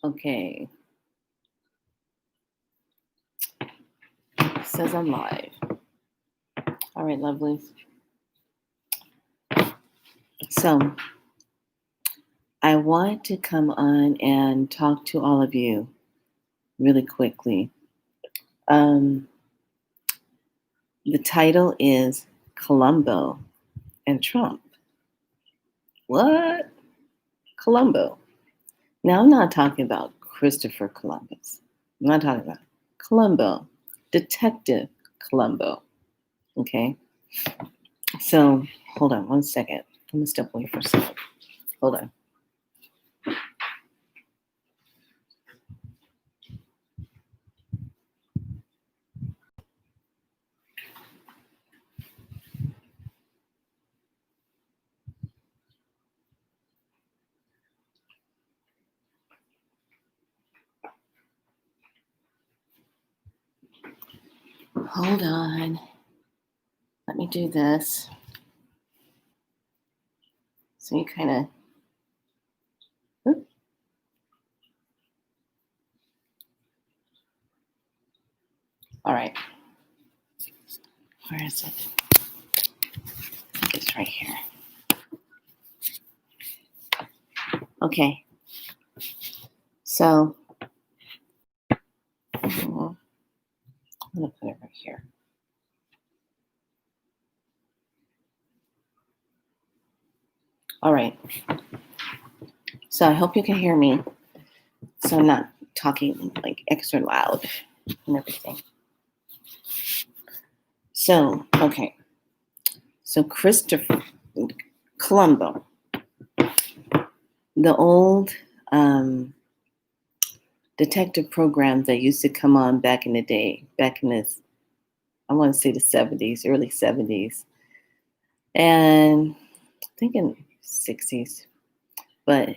Okay. It says I'm live. All right, lovelies. So I want to come on and talk to all of you really quickly. The title is Columbo and Trump. What? Columbo. Now, I'm not talking about Christopher Columbus. I'm not talking about Columbo, Detective Columbo. Okay? So, hold on one second. I'm going to step away for a second. Hold on. Hold on. Let me do this. So you kind of. All right. Where is it? It's right here. Okay. So I'm going to put it right here. All right. So I hope you can hear me. So I'm not talking like extra loud and everything. So, okay. So Christopher Columbo, the old detective program that used to come on back in the day, back in this, I want to say the 70s, early 70s, and I think in 60s. But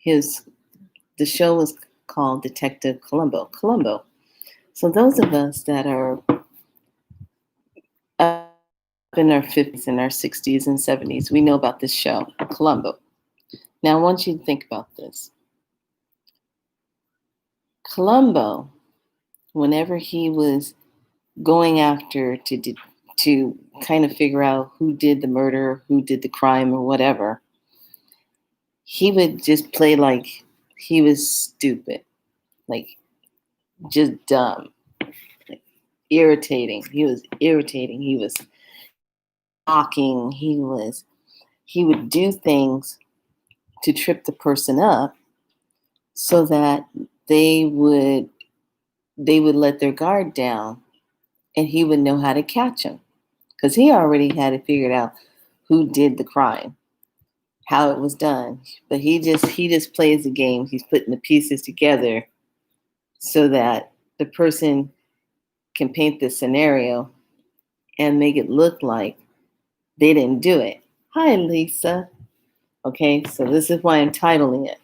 the show was called Detective Columbo. So those of us that are up in our 50s and our 60s and 70s, we know about this show, Columbo. Now I want you to think about this. Columbo, whenever he was going after to kind of figure out who did the murder, who did the crime or whatever, he would just play like he was stupid, like just dumb, like irritating. He was irritating. He was talking. He would do things to trip the person up so that they would let their guard down and he would know how to catch them because he already had it figured out who did the crime, how it was done. But he just plays the game. He's putting the pieces together so that the person can paint the scenario and make it look like they didn't do it. Hi, Lisa. Okay, so this is why I'm titling it.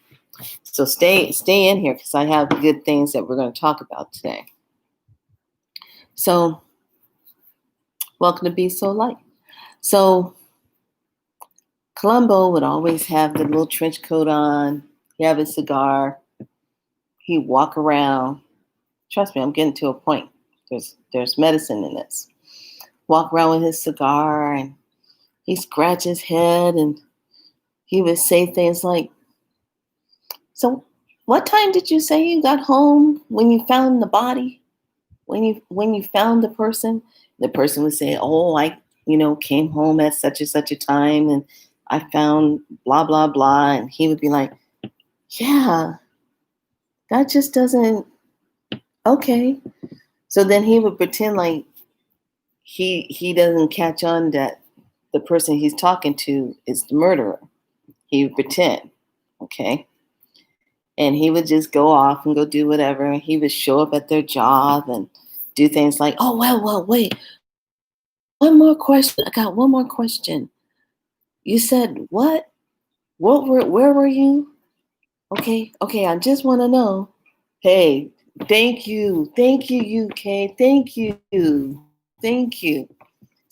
So stay in here because I have good things that we're going to talk about today. So, welcome to Be So Light. So, Columbo would always have the little trench coat on. He have his cigar. He'd walk around. Trust me, I'm getting to a point. There's medicine in this. Walk around with his cigar and he scratch his head and he would say things like, "So, what time did you say you got home when you found the body? When you found the person?" The person would say, "Oh, I came home at such and such a time and I found blah blah blah." And he would be like, "Yeah, that just doesn't okay." So then he would pretend like he doesn't catch on that the person he's talking to is the murderer. He would pretend, okay? And he would just go off and go do whatever. He would show up at their job and do things like, "Oh, well, wait. One more question. I got one more question. You said what? Where were you? Okay, I just want to know. Hey, thank you, UK, thank you.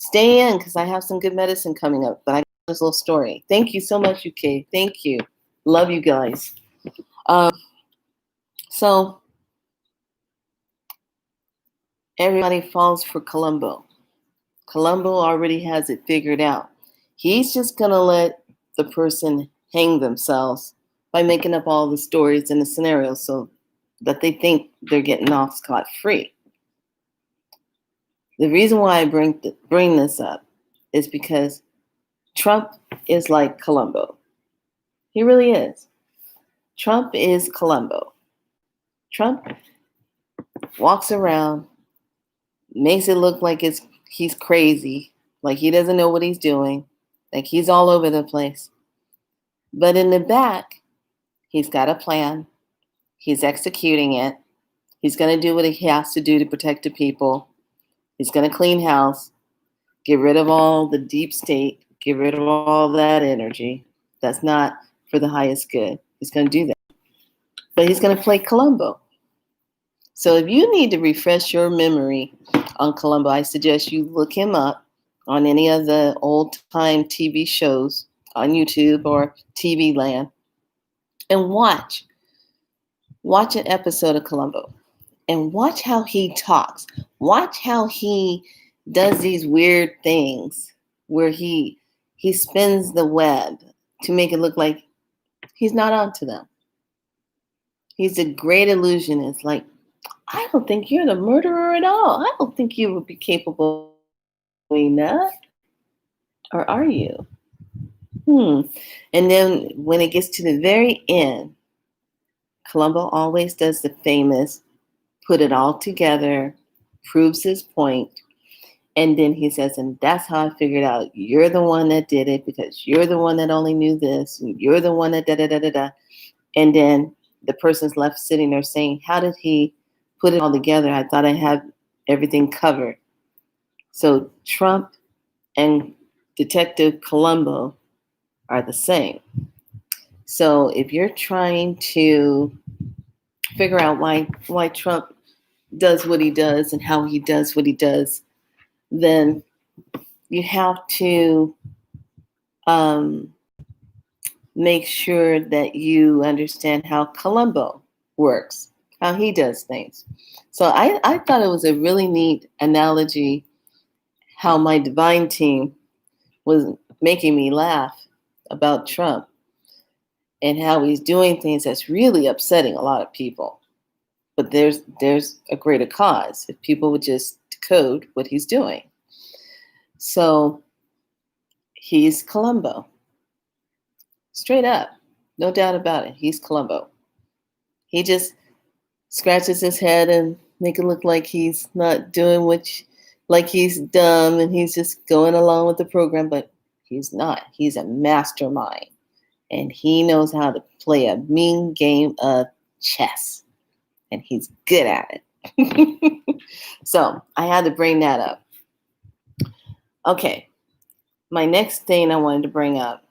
Stay in because I have some good medicine coming up. But I got this little story. Thank you so much, UK. Thank you. Love you guys. So everybody falls for Columbo. Columbo already has it figured out. He's just going to let the person hang themselves by making up all the stories and the scenarios so that they think they're getting off scot-free. The reason why I bring this up is because Trump is like Columbo. He really is. Trump is Columbo. Trump walks around, makes it look like he's crazy, like he doesn't know what he's doing, like he's all over the place. But in the back, he's got a plan. He's executing it. He's going to do what he has to do to protect the people. He's going to clean house, get rid of all the deep state, get rid of all that energy. That's not for the highest good. He's going to do that. But he's going to play Columbo. So if you need to refresh your memory on Columbo, I suggest you look him up on any of the old-time TV shows on YouTube or TV Land and watch an episode of Columbo and watch how he talks. Watch how he does these weird things where he spins the web to make it look like he's not onto them. He's a great illusionist. Like, I don't think you're the murderer at all. I don't think you would be capable of doing that. Or are you? And then when it gets to the very end, Columbo always does the famous put it all together, proves his point, and then he says, and that's how I figured out you're the one that did it because you're the one that only knew this, and you're the one that da-da-da-da-da. And then the person's left sitting there saying, how did he put it all together? I thought I had everything covered. So Trump and Detective Columbo are the same. So if you're trying to figure out why Trump does what he does and how he does what he does, then you have to make sure that you understand how Columbo works, how he does things. So I thought it was a really neat analogy how my divine team was making me laugh about Trump and how he's doing things that's really upsetting a lot of people. But there's a greater cause if people would just decode what he's doing. So he's Columbo. Straight up. No doubt about it. He's Columbo. He just scratches his head and make it look like he's not doing like he's dumb and he's just going along with the program, but he's not. He's a mastermind. And he knows how to play a mean game of chess. And he's good at it. So I had to bring that up. Okay. My next thing I wanted to bring up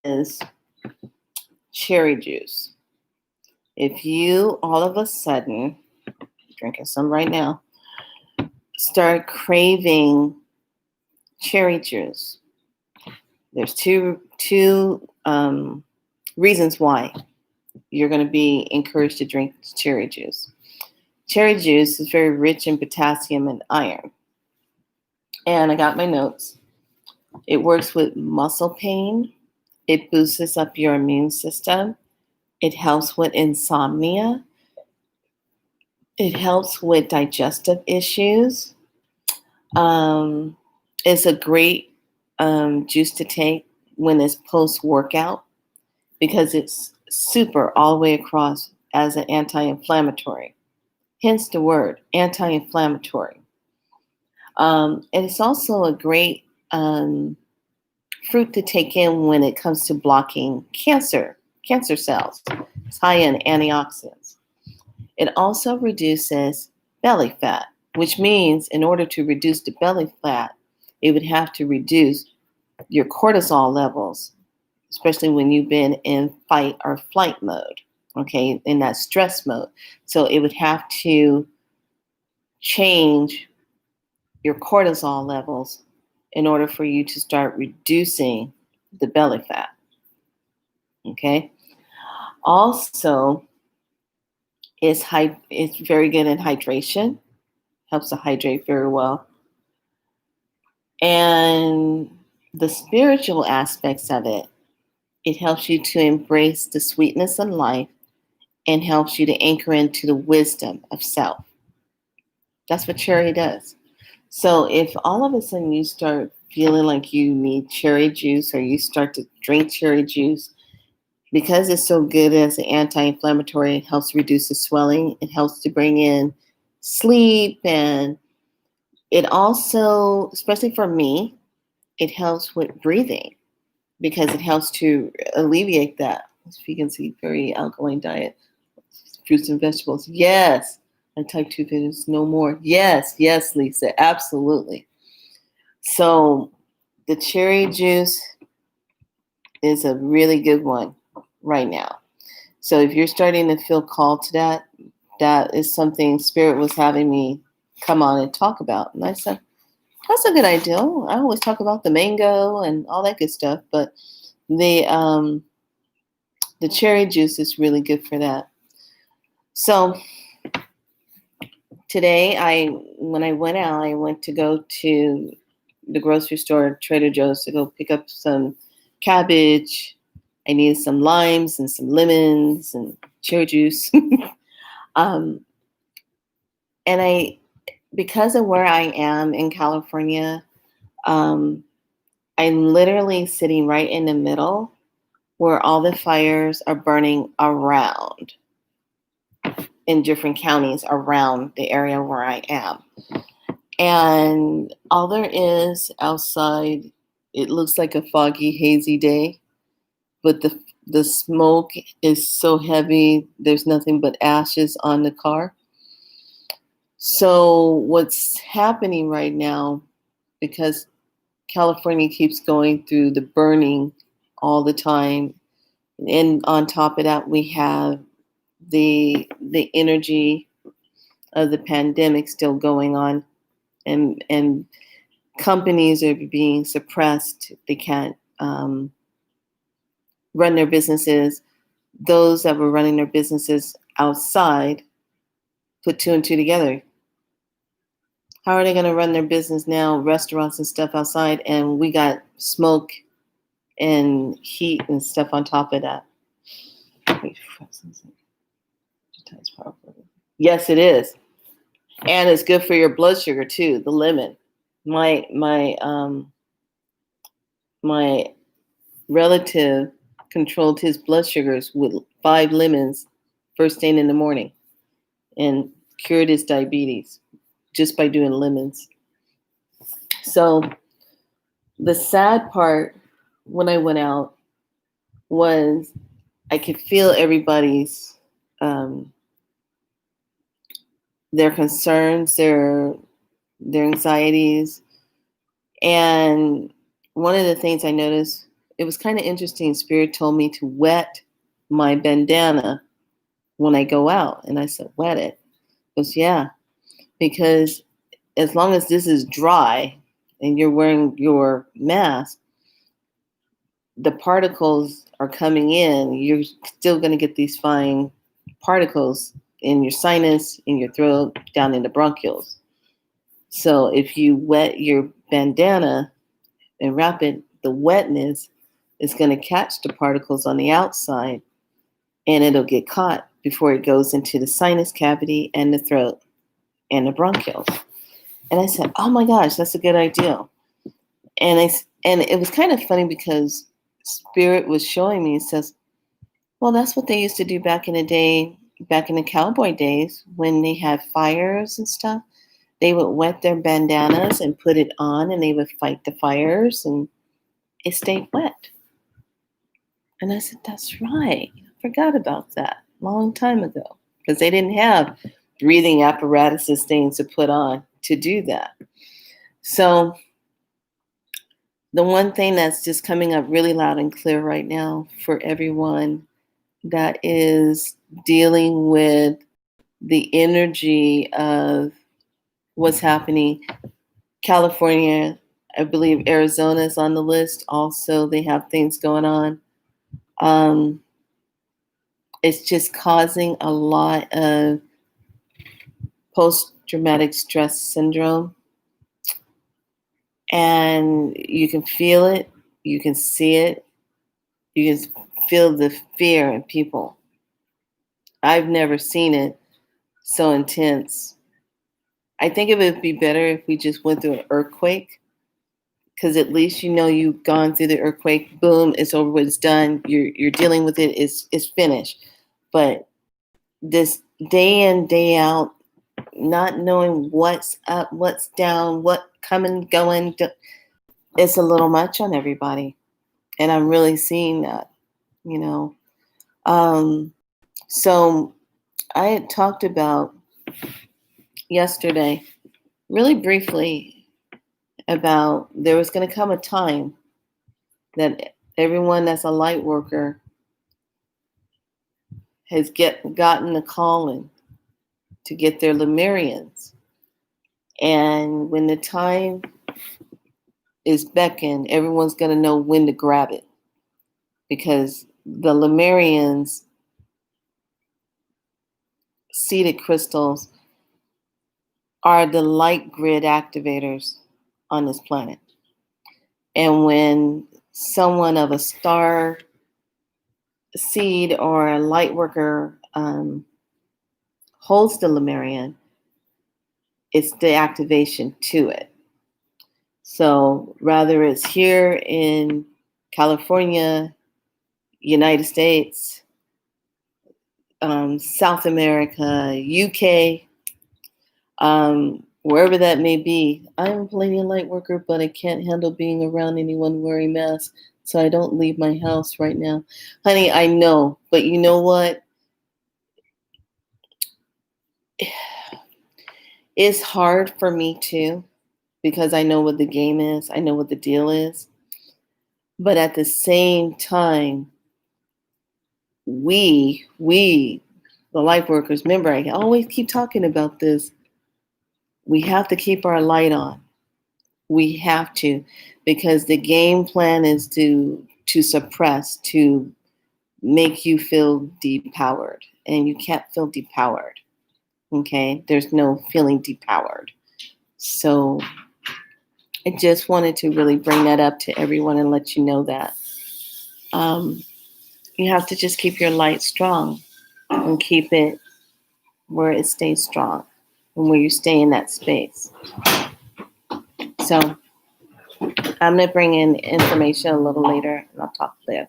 is cherry juice. If you all of a sudden, drinking some right now, start craving cherry juice, there's two reasons why you're going to be encouraged to drink cherry juice. Cherry juice is very rich in potassium and iron. And I got my notes. It works with muscle pain. It boosts up your immune system. It helps with insomnia. It helps with digestive issues. It's a great juice to take when it's post-workout because it's super all the way across as an anti-inflammatory. Hence the word anti-inflammatory. And it's also a great fruit to take in when it comes to blocking cancer cells. It's high in antioxidants. It also reduces belly fat, which means in order to reduce the belly fat, it would have to reduce your cortisol levels, especially when you've been in fight or flight mode, okay, in that stress mode. So it would have to change your cortisol levels in order for you to start reducing the belly fat. Okay. Also, it's very good in hydration, helps to hydrate very well. And the spiritual aspects of it, it helps you to embrace the sweetness of life and helps you to anchor into the wisdom of self. That's what cherry does. So if all of a sudden you start feeling like you need cherry juice or you start to drink cherry juice, because it's so good as an anti-inflammatory, it helps reduce the swelling. It helps to bring in sleep. And it also, especially for me, it helps with breathing because it helps to alleviate that. As you can see, very alkaline diet, fruits and vegetables. Yes. And type 2 fitness, no more. Yes, yes, Lisa, absolutely. So the cherry juice is a really good one right now. So if you're starting to feel called to that, that is something Spirit was having me come on and talk about. And I said, that's a good idea. I always talk about the mango and all that good stuff, but the cherry juice is really good for that. So today, when I went out, I went to go to the grocery store, Trader Joe's, to go pick up some cabbage. I needed some limes and some lemons and cherry juice. And because of where I am in California, I'm literally sitting right in the middle where all the fires are burning around in different counties around the area where I am. And all there is outside, it looks like a foggy, hazy day, but the smoke is so heavy, there's nothing but ashes on the car. So what's happening right now, because California keeps going through the burning all the time, and on top of that, we have the energy of the pandemic still going on, and companies are being suppressed. They can't run their businesses. Those that were running their businesses outside put two and two together. How are they going to run their business now, restaurants and stuff outside, and we got smoke and heat and stuff on top of that? Yes, it is. And it's good for your blood sugar too, the lemon. My relative controlled his blood sugars with 5 lemons first thing in the morning and cured his diabetes just by doing lemons. So the sad part when I went out was I could feel everybody's their concerns, their anxieties. And one of the things I noticed, it was kind of interesting. Spirit told me to wet my bandana when I go out. And I said, wet it? He goes, yeah, because as long as this is dry and you're wearing your mask, the particles are coming in. You're still going to get these fine particles in your sinus, in your throat, down in the bronchioles. So if you wet your bandana and wrap it, the wetness is going to catch the particles on the outside and it'll get caught before it goes into the sinus cavity and the throat and the bronchioles. And I said, oh my gosh, that's a good idea. And it was kind of funny because Spirit was showing me, it says, well, that's what they used to do back in the day, back in the cowboy days when they had fires and stuff. They would wet their bandanas and put it on and they would fight the fires and it stayed wet. And I said, that's right. I forgot about that a long time ago because they didn't have breathing apparatuses, things to put on to do that. So the one thing that's just coming up really loud and clear right now for everyone that is dealing with the energy of what's happening, California, I believe Arizona is on the list. Also, they have things going on. It's just causing a lot of post-traumatic stress syndrome. And you can feel it. You can see it. You can feel the fear in people. I've never seen it so intense. I think it would be better if we just went through an earthquake, because at least you've gone through the earthquake. Boom, it's over. It's done. You're dealing with it. It's finished. But this day in, day out, not knowing what's up, what's down, what coming, going, it's a little much on everybody, and I'm really seeing that. So I had talked about yesterday, really briefly, about there was going to come a time that everyone that's a light worker has gotten a calling to get their Lemurians. And when the time is beckoned, everyone's going to know when to grab it, because the Lemurians seeded crystals are the light grid activators on this planet. And when someone of a star seed or a light worker holds the Lemurian, it's the activation to it. So whether it's here in California, United States, South America, UK, wherever that may be, I'm a Palladian light worker, but I can't handle being around anyone wearing masks, so I don't leave my house right now. Honey, I know, but you know what? It's hard for me too, because I know what the game is. I know what the deal is. But at the same time, we, the light workers, remember, I always keep talking about this. We have to keep our light on. We have to, because the game plan is to suppress, to make you feel depowered, and you can't feel depowered. Okay, there's no feeling depowered. So I just wanted to really bring that up to everyone and let you know that you have to just keep your light strong and keep it where it stays strong and where you stay in that space. So I'm going to bring in information a little later, and I'll talk there.